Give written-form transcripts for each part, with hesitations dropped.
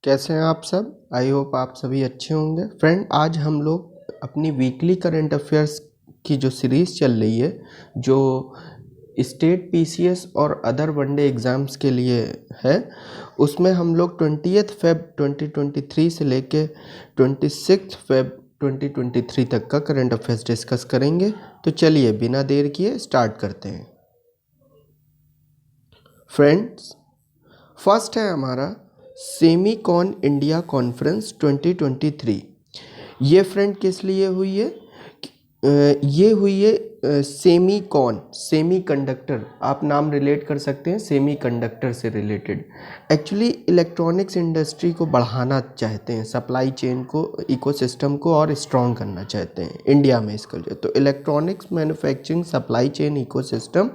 कैसे हैं आप सब। आई होप आप सभी अच्छे होंगे। फ्रेंड, आज हम लोग अपनी वीकली करंट अफेयर्स की जो सीरीज़ चल रही है, जो स्टेट पीसीएस और अदर वनडे एग्ज़ाम्स के लिए है, उसमें हम लोग 20 फेब 2023 से लेके 26 फेब 2023 तक का करंट अफेयर्स डिस्कस करेंगे। तो चलिए बिना देर किए स्टार्ट करते हैं। फ्रेंड्स, फर्स्ट है हमारा सेमीकॉन इंडिया कॉन्फ्रेंस 2023। ये फ्रेंड किस लिए हुई है? ये हुई है सेमीकॉन, सेमी कंडक्टर, आप नाम रिलेट कर सकते हैं सेमी कंडक्टर से रिलेटेड। एक्चुअली इलेक्ट्रॉनिक्स इंडस्ट्री को बढ़ाना चाहते हैं, सप्लाई चेन को, इकोसिस्टम को और स्ट्रॉन्ग करना चाहते हैं इंडिया में इसके लिए। तो electronics manufacturing supply chain ecosystem,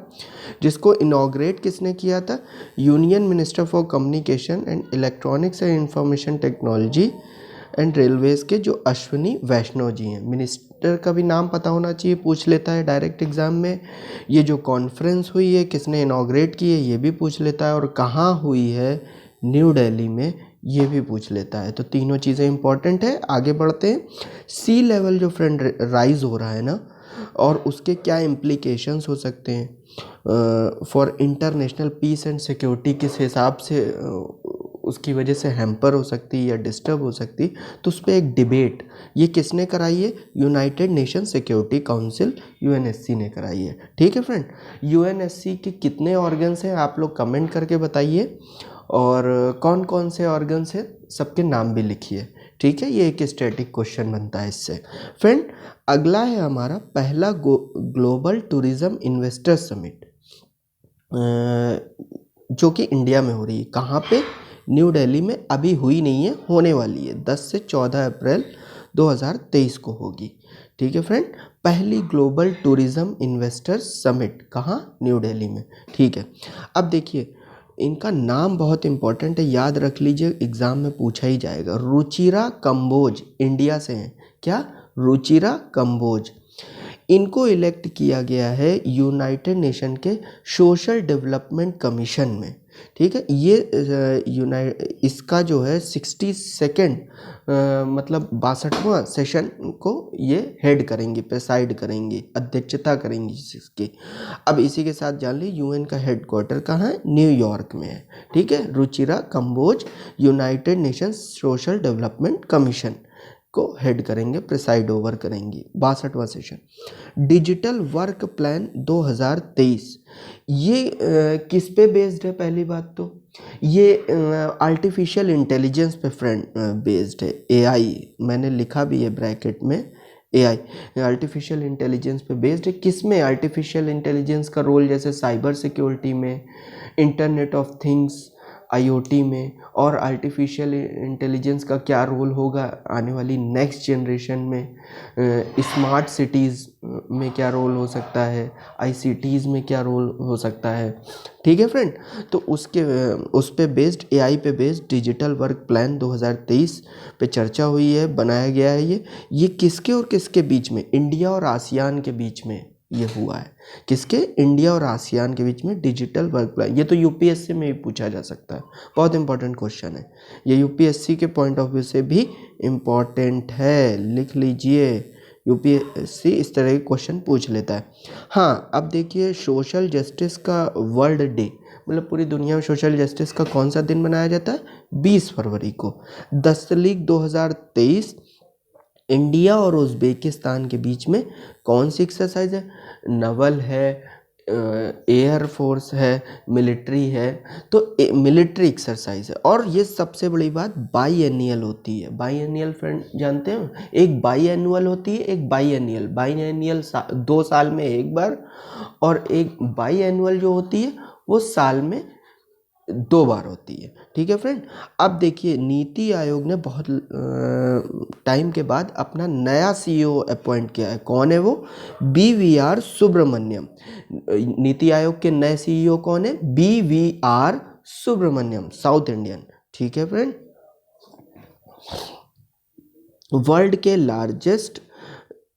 जिसको इनॉग्रेट किसने किया था? Union minister for communication and electronics and information technology and Railways के जो अश्विनी वैष्णव जी हैं। मिनिस्टर का भी नाम पता होना चाहिए, पूछ लेता है डायरेक्ट एग्ज़ाम में। ये जो कॉन्फ्रेंस हुई है किसने इनॉग्रेट की है, ये भी पूछ लेता है। और कहाँ हुई है? न्यू दिल्ली में, ये भी पूछ लेता है। तो तीनों चीज़ें इंपॉर्टेंट है। आगे बढ़ते हैं। सी लेवल जो फ्रेंड राइज हो रहा है ना, और उसके क्या इम्प्लीकेशंस हो सकते हैं for international peace and security, किस हिसाब से उसकी वजह से हैम्पर हो सकती है या डिस्टर्ब हो सकती है, तो उस पर एक डिबेट ये किसने कराई है? United nation security council, UNSC ने कराई है। ठीक है फ्रेंड, यूएनएससी के कितने ऑर्गन्स हैं आप लोग कमेंट करके बताइए, और कौन कौन से ऑर्गन्स हैं सबके नाम भी लिखिए। ठीक है, ये एक स्टैटिक क्वेश्चन बनता है इससे। फ्रेंड, अगला है हमारा पहला ग्लोबल टूरिज्म इन्वेस्टर समिट, जो कि इंडिया में हो रही है। कहाँ पे? न्यू दिल्ली में। अभी हुई नहीं है, होने वाली है। 10 से 14 अप्रैल 2023 को होगी। ठीक है फ्रेंड, पहली ग्लोबल टूरिज्म इन्वेस्टर्स समिट कहाँ? न्यू दिल्ली में। ठीक है, अब देखिए इनका नाम बहुत इंपॉर्टेंट है, याद रख लीजिए, एग्जाम में पूछा ही जाएगा। रुचिरा कंबोज इंडिया से हैं। क्या? रुचिरा कंबोज। इनको इलेक्ट किया गया है यूनाइटेड नेशन के सोशल डेवलपमेंट कमीशन में। ठीक है, ये इसका जो है 62nd मतलब 62वां सेशन को ये हेड करेंगी, प्रेसाइड करेंगी, अध्यक्षता करेंगी इसकी। अब इसी के साथ जान ली यूएन का हेडक्वार्टर कहाँ है? न्यूयॉर्क में है। ठीक है, Ruchira Kamboj United Nations Social Development Commission को हेड करेंगे, प्रेसाइड ओवर करेंगी। 62वां सेशन। डिजिटल वर्क प्लान 2023, ये किस पे बेस्ड है? पहली बात तो ये आर्टिफिशियल इंटेलिजेंस पे फ्रेंड बेस्ड है। एआई मैंने लिखा भी है ब्रैकेट में, एआई आर्टिफिशियल इंटेलिजेंस पे बेस्ड है। किस में आर्टिफिशियल इंटेलिजेंस का रोल? जैसे साइबर सिक्योरिटी में, इंटरनेट ऑफ थिंग्स आईओटी में, और आर्टिफिशियल इंटेलिजेंस का क्या रोल होगा आने वाली नेक्स्ट जनरेशन में, स्मार्ट सिटीज़ में क्या रोल हो सकता है, आईसीटीज़ में क्या रोल हो सकता है। ठीक है फ्रेंड, तो उस पे बेस्ड, एआई पे बेस्ड डिजिटल वर्क प्लान 2023 पे चर्चा हुई है, बनाया गया है। ये किसके और किसके बीच में? इंडिया और आसियान के बीच में ये हुआ है। किसके? इंडिया और आसियान के बीच में डिजिटल वर्क प्लान। ये तो यूपीएससी में भी पूछा जा सकता है, बहुत इंपॉर्टेंट क्वेश्चन है ये, यूपीएससी के पॉइंट ऑफ व्यू से भी इम्पॉर्टेंट है, लिख लीजिए। यूपीएससी इस तरह के क्वेश्चन पूछ लेता है। हाँ, अब देखिए सोशल जस्टिस का वर्ल्ड डे, मतलब पूरी दुनिया में सोशल जस्टिस का कौन सा दिन मनाया जाता है? 20 फरवरी को। 10 लीग 2023 इंडिया और उज़्बेकिस्तान के बीच में कौन सी एक्सरसाइज है? नवल है, एयर फोर्स है, मिलिट्री है। तो मिलिट्री एक्सरसाइज है। और ये सबसे बड़ी बात, बाई एनियल होती है। बाई एनियल फ्रेंड जानते हो? एक बाई एनुअल होती है, एक बाई एनियल। बाई एनियल 2 साल में एक बार, और एक बाई एनुअल जो होती है वो साल में 2 बार होती है। ठीक है फ्रेंड, अब देखिए नीति आयोग ने बहुत टाइम के बाद अपना नया सीईओ अपॉइंट किया है। कौन है वो? बीवीआर सुब्रमण्यम। नीति आयोग के नए सीईओ कौन है? BVR Subrahmanyam, South Indian. ठीक है फ्रेंड, वर्ल्ड के लार्जेस्ट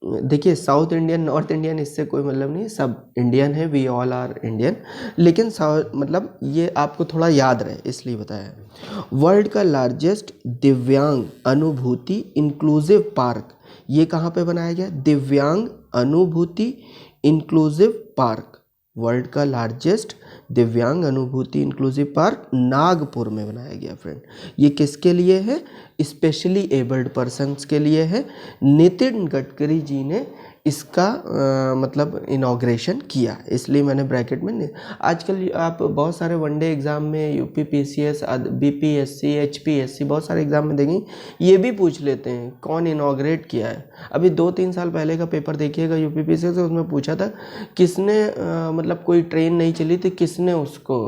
देखिए साउथ इंडियन नॉर्थ इंडियन इससे कोई मतलब नहीं, सब इंडियन है, वी ऑल आर इंडियन। लेकिन मतलब ये आपको थोड़ा याद रहे इसलिए बताया है। वर्ल्ड का लार्जेस्ट दिव्यांग अनुभूति इंक्लूसिव पार्क, ये कहाँ पे बनाया गया? दिव्यांग अनुभूति इंक्लूसिव पार्क, वर्ल्ड का लार्जेस्ट दिव्यांग अनुभूति इंक्लूसिव पार्क नागपुर में बनाया गया फ्रेंड। ये किसके लिए है? स्पेशली एबल्ड पर्सन्स के लिए है। नितिन गडकरी जी ने इसका मतलब इनॉग्रेशन किया, इसलिए मैंने ब्रैकेट में आजकल आप बहुत सारे वनडे एग्ज़ाम में यूपी पीसीएस, बीपीएससी, एचपीएससी बहुत सारे एग्ज़ाम में देखेंगे, ये भी पूछ लेते हैं कौन इनॉग्रेट किया है। अभी 2-3 साल पहले का पेपर देखिएगा यूपी पीसीएस, उसमें पूछा था किसने मतलब कोई ट्रेन नहीं चली थी, किसने उसको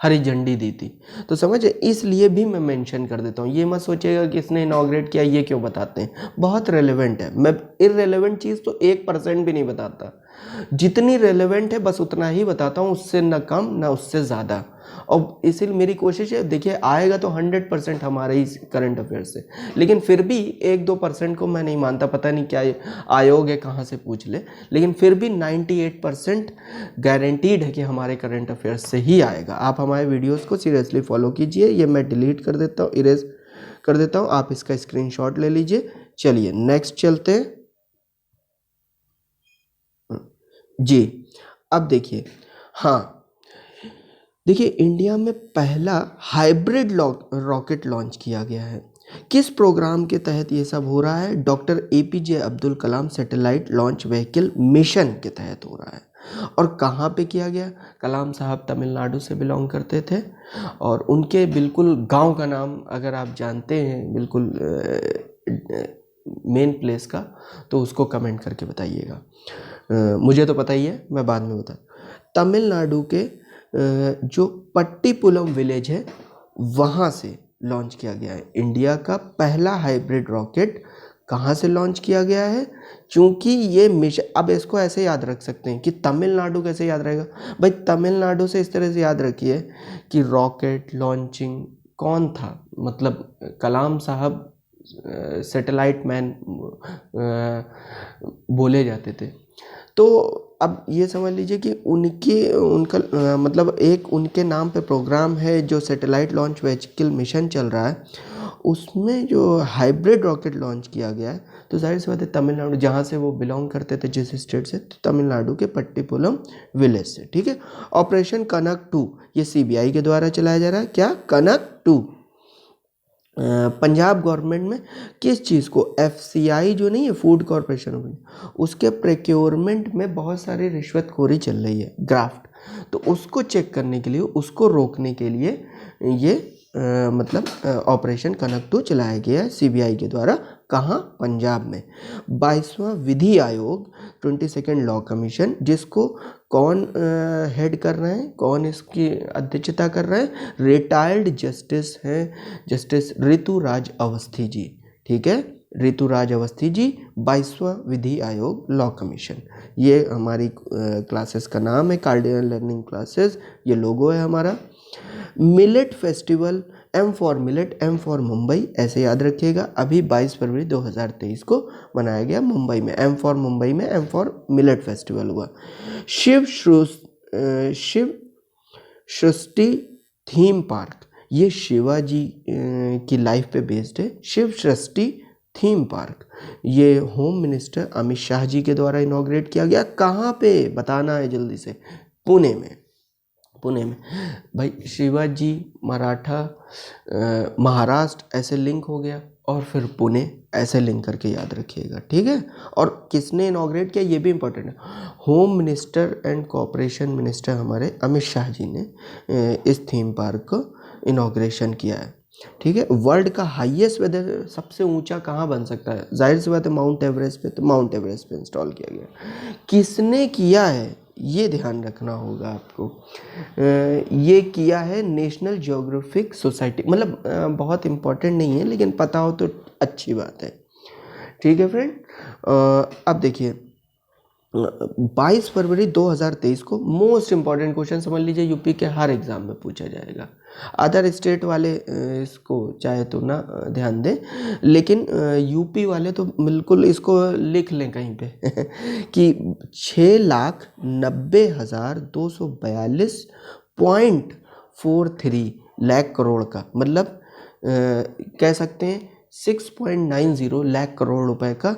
हरी झंडी दी थी। तो समझे, इसलिए भी मैं मेंशन कर देता हूँ। ये मत सोचिएगा कि इसने इनॉग्रेट किया, ये क्यों बताते हैं, बहुत रेलेवेंट है। मैं इररेलेवेंट चीज़ तो 1% भी नहीं बताता, जितनी रेलेवेंट है बस उतना ही बताता हूँ, उससे न कम न उससे ज़्यादा। और इसीलिए मेरी कोशिश है, देखिए आएगा तो 100% हमारे ही करंट अफेयर से, लेकिन फिर भी 1-2% को मैं नहीं मानता, पता नहीं क्या आयोग है कहाँ से पूछ ले, लेकिन फिर भी 98% गारंटीड है कि हमारे करंट अफेयर्स से ही आएगा। आप हमारे वीडियोस को सीरियसली फॉलो कीजिए। ये मैं डिलीट कर देता हूँ, इरेज कर देता हूँ, आप इसका स्क्रीनशॉट ले लीजिए। चलिए नेक्स्ट चलते हैं जी। अब देखिए, हाँ देखिए, इंडिया में पहला हाइब्रिड रॉकेट लॉन्च किया गया है। किस प्रोग्राम के तहत ये सब हो रहा है? Doctor APJ Abdul Kalam satellite launch vehicle mission के तहत हो रहा है। और कहाँ पे किया गया? कलाम साहब तमिलनाडु से बिलोंग करते थे, और उनके बिल्कुल गांव का नाम अगर आप जानते हैं बिल्कुल मेन प्लेस का, तो उसको कमेंट करके बताइएगा। मुझे तो पता ही है, मैं बाद में बता। तमिलनाडु के जो पट्टीपुलम विलेज है वहाँ से लॉन्च किया गया है इंडिया का पहला हाइब्रिड रॉकेट। कहाँ से लॉन्च किया गया है? क्योंकि ये मिशन, अब इसको ऐसे याद रख सकते हैं कि तमिलनाडु कैसे याद रहेगा भाई, तमिलनाडु से इस तरह से याद रखिए कि रॉकेट लॉन्चिंग कौन था, मतलब कलाम साहब सैटेलाइट मैन बोले जाते थे। तो अब ये समझ लीजिए कि उनका मतलब एक उनके नाम पे प्रोग्राम है जो सैटेलाइट लॉन्च व्हीकल मिशन चल रहा है, उसमें जो हाइब्रिड रॉकेट लॉन्च किया गया है। तो जाहिर सी बात है तमिलनाडु, जहाँ से वो बिलोंग करते थे जिस स्टेट से, तो तमिलनाडु के पट्टीपुलम विलेज से। ठीक है। ऑपरेशन कनक 2 ये सीबीआई के द्वारा चलाया जा रहा है। क्या? कनक 2। पंजाब गवर्नमेंट में किस चीज़ को, एफसीआई जो नहीं है, फूड कॉरपोरेशन ऑफ इंडिया, उसके प्रोक्योरमेंट में बहुत सारी रिश्वतखोरी चल रही है, ग्राफ्ट। तो उसको चेक करने के लिए, उसको रोकने के लिए ये मतलब ऑपरेशन कनक 2 चलाया गया है सीबीआई के द्वारा। कहाँ? पंजाब में। 22वां विधि आयोग 22nd लॉ कमीशन, जिसको कौन हेड कर रहे हैं, कौन इसकी अध्यक्षता कर रहे हैं? रिटायर्ड जस्टिस हैं, जस्टिस ऋतुराज अवस्थी जी। ठीक है, ऋतुराज अवस्थी जी, 22वां विधि आयोग लॉ कमीशन। ये हमारी क्लासेस का नाम है, कार्डिनल लर्निंग क्लासेस, ये लोगो है हमारा। Millet festival, M for millet, M for Mumbai, ऐसे याद रखिएगा। अभी 22 फरवरी 2023 को मनाया गया मुंबई में, एम फॉर मुंबई में एम फॉर मिलेट फेस्टिवल हुआ। शिव सृष्टि थीम पार्क, ये शिवाजी की लाइफ पे बेस्ड है। शिव सृष्टि थीम पार्क, ये होम मिनिस्टर अमित शाह जी के द्वारा इनॉग्रेट किया गया। कहाँ पे? बताना है जल्दी से। पुणे में। पुणे में भाई, शिवाजी मराठा महाराष्ट्र ऐसे लिंक हो गया, और फिर पुणे ऐसे लिंक करके याद रखिएगा। ठीक है। और किसने इनॉग्रेट किया ये भी इम्पोर्टेंट है, home minister and cooperation minister हमारे अमित शाह जी ने इस थीम पार्क को इनॉग्रेशन किया है। ठीक है। वर्ल्ड का हाईएस्ट वेदर, सबसे ऊंचा कहाँ बन सकता है? जाहिर सी बात है माउंट एवरेस्ट पे, तो माउंट एवरेस्ट पे इंस्टॉल किया गया। किसने किया है ये ध्यान रखना होगा आपको। ये किया है नेशनल ज्योग्राफिक सोसाइटी, मतलब बहुत इम्पोर्टेंट नहीं है, लेकिन पता हो तो अच्छी बात है। ठीक है फ्रेंड। अब देखिए, 22 फरवरी 2023 को, मोस्ट इम्पॉर्टेंट क्वेश्चन समझ लीजिए, यूपी के हर एग्ज़ाम में पूछा जाएगा। अदर स्टेट वाले इसको चाहे तो ना ध्यान दें, लेकिन यूपी वाले तो बिल्कुल इसको लिख लें कहीं पे कि 6,90,242.43 लाख करोड़ का, मतलब कह सकते हैं 6.90 लाख करोड़ रुपए का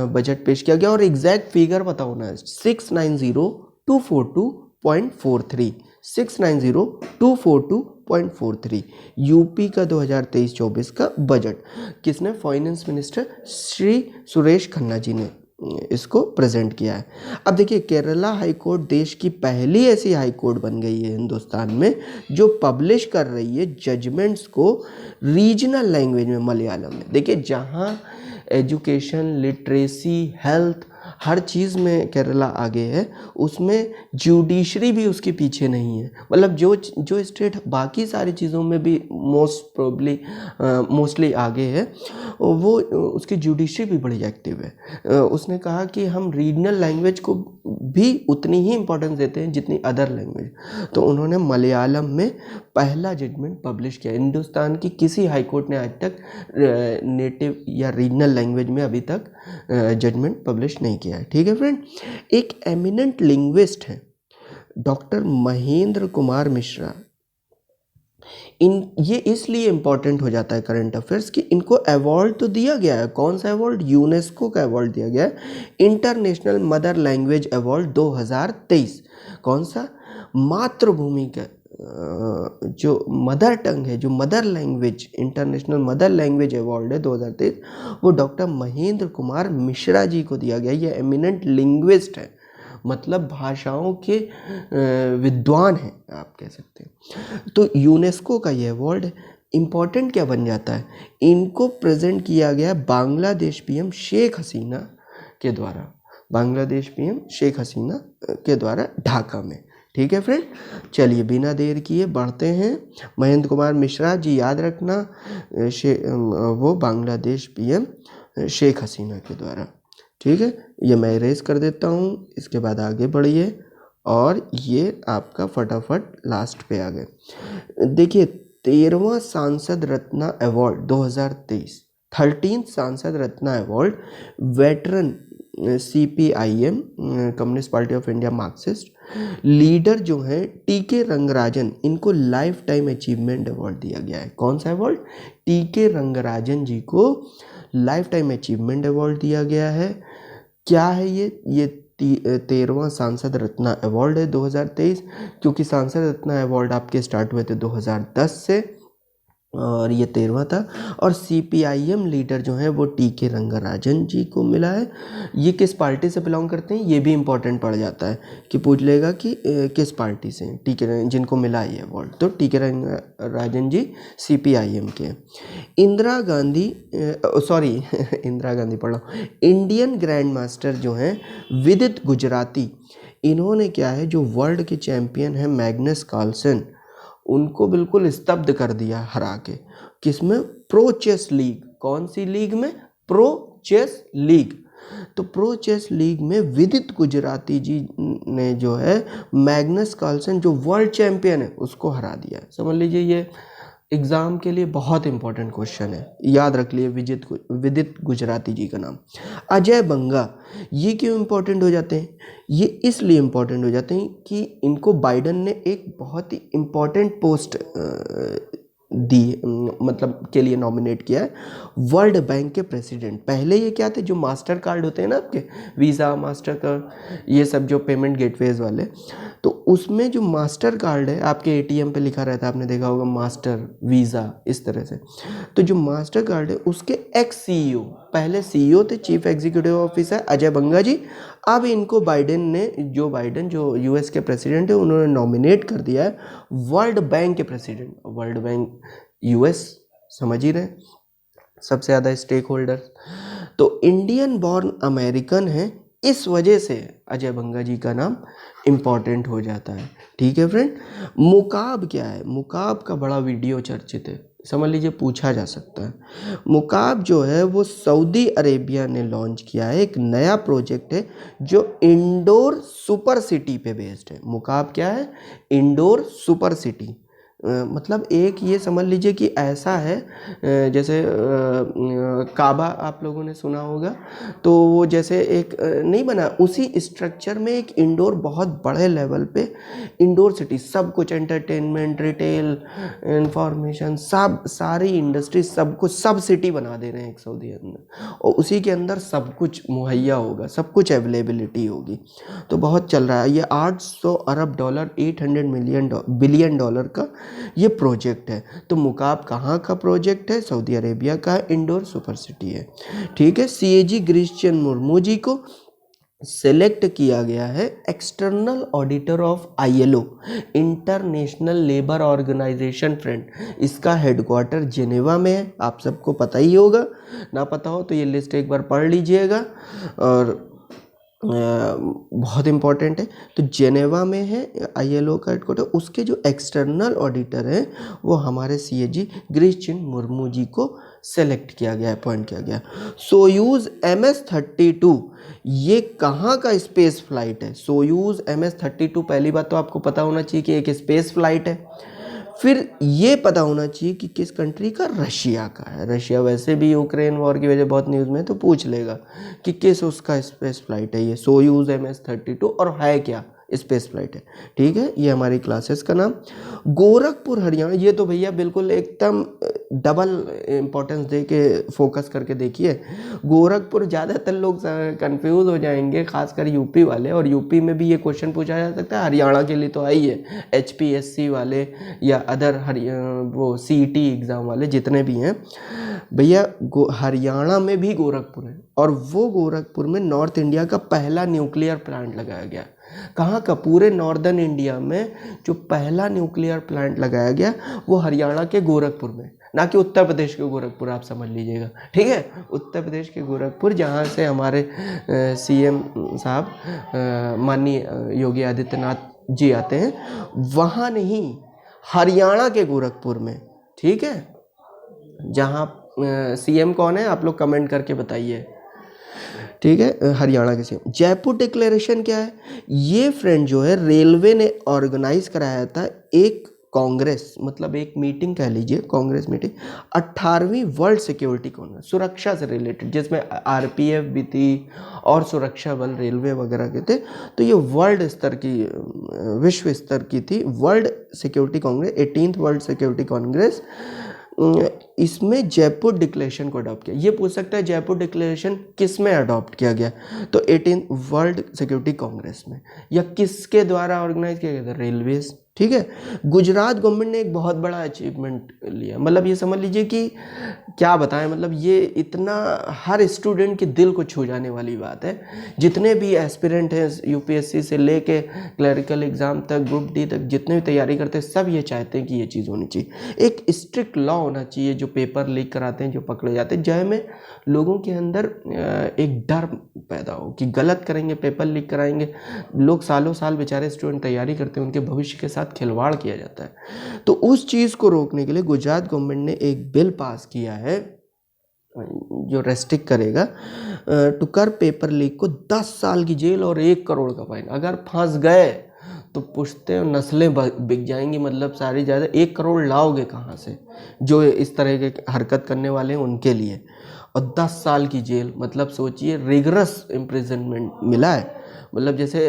बजट पेश किया गया। और एग्जैक्ट फिगर बताओ ना, 690,242.43, 690,242.43 यूपी का 2023-24 का बजट किसने, फाइनेंस मिनिस्टर श्री सुरेश खन्ना जी ने इसको प्रेजेंट किया है। अब देखिए, केरला हाई कोर्ट देश की पहली ऐसी हाई कोर्ट बन गई है हिंदुस्तान में जो पब्लिश कर रही है जजमेंट्स को रीजनल लैंग्वेज में, मलयालम में। देखिए, जहाँ एजुकेशन, लिटरेसी, हेल्थ, हर चीज़ में केरला आगे है, उसमें जुडिशरी भी उसके पीछे नहीं है। मतलब जो स्टेट बाकी सारी चीज़ों में भी मोस्टली आगे है, वो उसकी जुडिशरी भी बड़ी एक्टिव है। उसने कहा कि हम रीजनल लैंग्वेज को भी उतनी ही इम्पोर्टेंस देते हैं जितनी अदर लैंग्वेज। तो उन्होंने मलयालम में पहला जजमेंट पब्लिश किया। हिंदुस्तान की किसी हाई कोर्ट ने आज तक नेटिव या रीजनल लैंग्वेज में अभी तक जजमेंट पब्लिश नहीं किया है। ठीक है फ्रेंड, एक एमिनेंट लिंग्विस्ट हैं डॉक्टर महेंद्र कुमार मिश्रा। ये इसलिए इम्पॉर्टेंट हो जाता है करंट अफेयर्स कि इनको अवार्ड तो दिया गया है। कौन सा अवार्ड, यूनेस्को का अवार्ड दिया गया है, इंटरनेशनल मदर लैंग्वेज अवार्ड 2023। कौन सा, मातृभूमि का जो मदर टंग है, जो mother language, international mother language award है 2023, वो डॉक्टर महेंद्र कुमार मिश्रा जी को दिया गया। ये एमिनेंट लिंग्विस्ट है, मतलब भाषाओं के विद्वान हैं आप कह सकते हैं। तो यूनेस्को का ये अवार्ड इम्पॉर्टेंट क्या बन जाता है, इनको प्रेजेंट किया गया बांग्लादेश पीएम शेख हसीना के द्वारा, बांग्लादेश पीएम शेख हसीना के द्वारा ढाका में। ठीक है फ्रेंड, चलिए बिना देर किए बढ़ते हैं। महेंद्र कुमार मिश्रा जी याद रखना, वो बांग्लादेश पीएम शेख हसीना के द्वारा। ठीक है, ये मैं इरेज कर देता हूँ, इसके बाद आगे बढ़िए। और ये आपका फटाफट लास्ट पे आ गए। देखिए, 13वां सांसद Ratna award 2023, 13th Sansad Ratna award veteran CPIM communist party of India marxist leader जो हैं टीके रंगराजन, इनको लाइफ टाइम अचीवमेंट अवार्ड दिया गया है। कौन सा अवार्ड, टीके रंगराजन जी को लाइफ टाइम अचीवमेंट अवार्ड दिया गया है। क्या है ये 13वां सांसद रत्न अवार्ड है 2023, क्योंकि सांसद रत्न अवार्ड आपके स्टार्ट हुए थे 2010 से, और ये 13वां था। और CPIM लीडर जो है वो टीके रंगराजन जी को मिला है। ये किस पार्टी से बिलोंग करते हैं, ये भी इम्पोर्टेंट पड़ जाता है कि पूछ लेगा कि किस पार्टी से टीके जिनको मिला ये अवार्ड। तो टीके रंगराजन जी CPIM के। इंदिरा गांधी पढ़ रहा हूँ, इंडियन ग्रैंड मास्टर जो हैं विदित गुजराती, इन्होंने क्या है, जो वर्ल्ड के चैम्पियन हैं मैग्नस कार्लसन, उनको बिल्कुल स्तब्ध कर दिया हरा के। किसमें, प्रो चेस लीग। कौन सी लीग में, प्रो चेस लीग। तो प्रो चेस लीग में विदित गुजराती जी ने जो है मैग्नस कार्लसन जो वर्ल्ड चैंपियन है उसको हरा दिया। समझ लीजिए, ये एग्ज़ाम के लिए बहुत इंपॉर्टेंट क्वेश्चन है, याद रख लिए विदित गुजराती जी का नाम। अजय बंगा, ये क्यों इम्पोर्टेंट हो जाते हैं, ये इसलिए इम्पोर्टेंट हो जाते हैं कि इनको बाइडन ने एक बहुत ही इम्पोर्टेंट पोस्ट दी, मतलब के लिए नॉमिनेट किया है, वर्ल्ड बैंक के प्रेसिडेंट। पहले ये क्या थे, जो मास्टर कार्ड होते हैं ना आपके, वीज़ा, मास्टर कार्ड, ये सब जो पेमेंट गेटवेज वाले, तो उसमें जो मास्टर कार्ड है आपके ATM पे लिखा रहता है, आपने देखा होगा मास्टर, वीज़ा, इस तरह से। तो जो मास्टर कार्ड है उसके एक्स CEO, पहले CEO थे, चीफ एग्जीक्यूटिव ऑफिसर अजय बंगा जी। अब इनको जो बाइडन जो US के प्रेसिडेंट है, उन्होंने नॉमिनेट कर दिया है वर्ल्ड बैंक के प्रेसिडेंट। वर्ल्ड बैंक US समझ ही रहे, सबसे ज़्यादा स्टेक होल्डर। तो इंडियन बॉर्न अमेरिकन है, इस वजह से अजय बंगा जी का नाम इम्पॉर्टेंट हो जाता है। ठीक है फ्रेंड, मुकाब क्या है, मुकाब का बड़ा वीडियो चर्चित है, समझ लीजिए पूछा जा सकता है। मुकाब जो है वो सऊदी अरेबिया ने लॉन्च किया है, एक नया प्रोजेक्ट है जो इंडोर सुपर सिटी पे बेस्ड है। मुकाब क्या है? Indoor super city. मतलब एक ये समझ लीजिए कि ऐसा है जैसे काबा आप लोगों ने सुना होगा, तो वो जैसे एक नहीं बना, उसी स्ट्रक्चर में एक इंडोर बहुत बड़े लेवल पे इंडोर सिटी, सब कुछ एंटरटेनमेंट, रिटेल, इंफॉर्मेशन, सब सारी इंडस्ट्री, सब कुछ, सब सिटी बना दे रहे हैं एक सऊदी अंदर, और उसी के अंदर सब कुछ मुहैया होगा, सब कुछ अवेलेबिलिटी होगी। तो बहुत चल रहा है ये। 800 अरब डॉलर, 800 बिलियन डॉलर का ये प्रोजेक्ट है। तो मुकाब कहाँ का प्रोजेक्ट है? सऊदी अरेबिया का इंडोर सुपर सिटी है। ठीक है। सीएजी ग्रीश्चियन मुर्मू जी को सेलेक्ट किया गया है external auditor of ILO, international labour organisation. Friend, इसका हेडक्वार्टर जेनेवा में है, आप सबको पता ही होगा, ना पता हो तो ये लिस्ट एक बार पढ़ लीजिएगा, और बहुत इम्पॉर्टेंट है। तो जेनेवा में है आईएलओ का हेडक्वार्टर। उसके जो एक्सटर्नल ऑडिटर हैं वो हमारे सीएजी ग्रीश्चियन मुर्मू जी को सेलेक्ट किया गया, अपॉइंट किया गया। सोयूज MS-32 ये कहाँ का स्पेस फ्लाइट है? सोयूज MS-32, पहली बात तो आपको पता होना चाहिए कि एक स्पेस फ्लाइट है। फिर ये पता होना चाहिए कि किस कंट्री का? रशिया का है। रशिया वैसे भी यूक्रेन वॉर की वजह बहुत न्यूज़ में, तो पूछ लेगा कि किस उसका स्पेस फ्लाइट है ये सोयूज MS-32, और है क्या स्पेस फ्लाइट है। ठीक है, ये हमारी क्लासेस का नाम। गोरखपुर हरियाणा, ये तो भैया बिल्कुल एकदम डबल इम्पोर्टेंस दे के फोकस करके देखिए। गोरखपुर ज़्यादातर लोग कंफ्यूज हो जाएंगे, खासकर यूपी वाले, और यूपी में भी ये क्वेश्चन पूछा जा सकता है। हरियाणा के लिए तो आई है, HPSC वाले या अदर वो CET एग्ज़ाम वाले जितने भी हैं भैया, हरियाणा में भी गोरखपुर है, और वो गोरखपुर में नॉर्थ इंडिया का पहला न्यूक्लियर प्लांट लगाया गया। कहाँ का? पूरे नॉर्दर्न इंडिया में जो पहला न्यूक्लियर प्लांट लगाया गया वो हरियाणा के गोरखपुर में, ना कि उत्तर प्रदेश के गोरखपुर, आप समझ लीजिएगा। ठीक है, उत्तर प्रदेश के गोरखपुर, जहाँ से हमारे CM साहब माननीय योगी आदित्यनाथ जी आते हैं, वहाँ नहीं, हरियाणा के गोरखपुर में। ठीक है, जहाँ CM कौन है आप लोग कमेंट करके बताइए। ठीक है, हरियाणा के CM। जयपुर डिक्लेरेशन क्या है? ये फ्रेंड जो है रेलवे ने ऑर्गेनाइज कराया था एक कांग्रेस, मतलब एक मीटिंग कह लीजिए, कांग्रेस मीटिंग, 18वीं वर्ल्ड सिक्योरिटी कांग्रेस, सुरक्षा से रिलेटेड, जिसमें RPF भी थी और सुरक्षा बल रेलवे वगैरह के थे। तो ये वर्ल्ड स्तर की, विश्व स्तर की थी world security Congress, 18th world security Congress. इसमें जयपुर डिक्लेरेशन को अडॉप्ट किया। ये पूछ सकता है जयपुर डिक्लेरेशन किस में अडॉप्ट किया गया? तो 18th वर्ल्ड सिक्योरिटी कांग्रेस में। या किसके द्वारा ऑर्गेनाइज किया गया था? रेलवेज। ठीक है। गुजरात गवर्नमेंट ने एक बहुत बड़ा अचीवमेंट लिया, मतलब ये समझ लीजिए कि क्या बताएं, मतलब ये इतना हर स्टूडेंट के दिल को छू जाने वाली बात है। जितने भी एस्पिरेंट हैं UPSC से लेके क्लरिकल एग्ज़ाम तक, ग्रुप D तक, जितने भी तैयारी करते हैं, सब ये चाहते हैं कि ये चीज़ होनी चाहिए। एक स्ट्रिक्ट लॉ होना चाहिए, जो पेपर लीक कराते हैं, जो पकड़े जाते हैं, जय में लोगों के अंदर एक डर पैदा हो कि गलत करेंगे, पेपर लीक कराएंगे। लोग सालों साल बेचारे स्टूडेंट तैयारी करते हैं, उनके भविष्य के साथ खिलवाड़ किया जाता है। तो उस चीज़ को रोकने के लिए गुजरात गवर्नमेंट ने एक बिल पास किया है जो रेस्ट्रिक्ट करेगा टू कर पेपर लीक को 10 साल की जेल और 1 करोड़ का फाइन। अगर फंस गए तो पुश्ते नस्लें बिक जाएंगी, मतलब सारी ज़्यादा 1 करोड़ लाओगे कहाँ से जो इस तरह के हरकत करने वाले हैं उनके लिए। और 10 साल की जेल, मतलब सोचिए रिगरस इम्प्रिजनमेंट मिला है, मतलब जैसे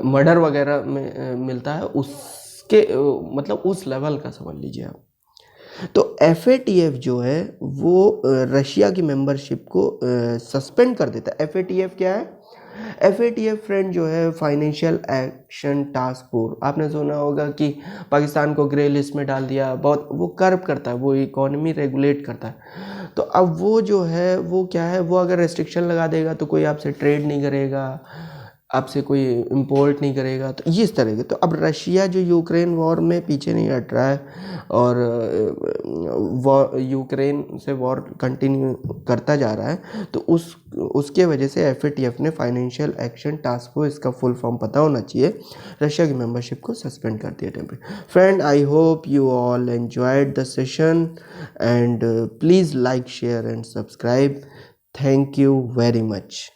मर्डर वगैरह में मिलता है उसके, मतलब उस लेवल का समझ लीजिए आप। तो FATF जो है वो रशिया की मेंबरशिप को सस्पेंड कर देता है। FATF क्या है? FATF फ्रेंड जो है फाइनेंशियल एक्शन टास्क फोर्स, आपने सुना होगा कि पाकिस्तान को ग्रे लिस्ट में डाल दिया, बहुत वो कर्व करता है, वो इकोनॉमी रेगुलेट करता है। तो अब वो जो है वो क्या है, वो अगर रेस्ट्रिक्शन लगा देगा तो कोई आपसे ट्रेड नहीं करेगा, आपसे कोई इम्पोर्ट नहीं करेगा, तो ये इस तरह के। तो अब रशिया जो यूक्रेन वॉर में पीछे नहीं हट रहा है और यूक्रेन से वॉर कंटिन्यू करता जा रहा है, तो उसके वजह से FATF ने फाइनेंशियल एक्शन टास्क फोर्स, इसका फुल फॉर्म पता होना चाहिए, रशिया की मेंबरशिप को सस्पेंड कर दिया temporary. Friend, I hope you all enjoyed the session and please like, share and subscribe. Thank you very much.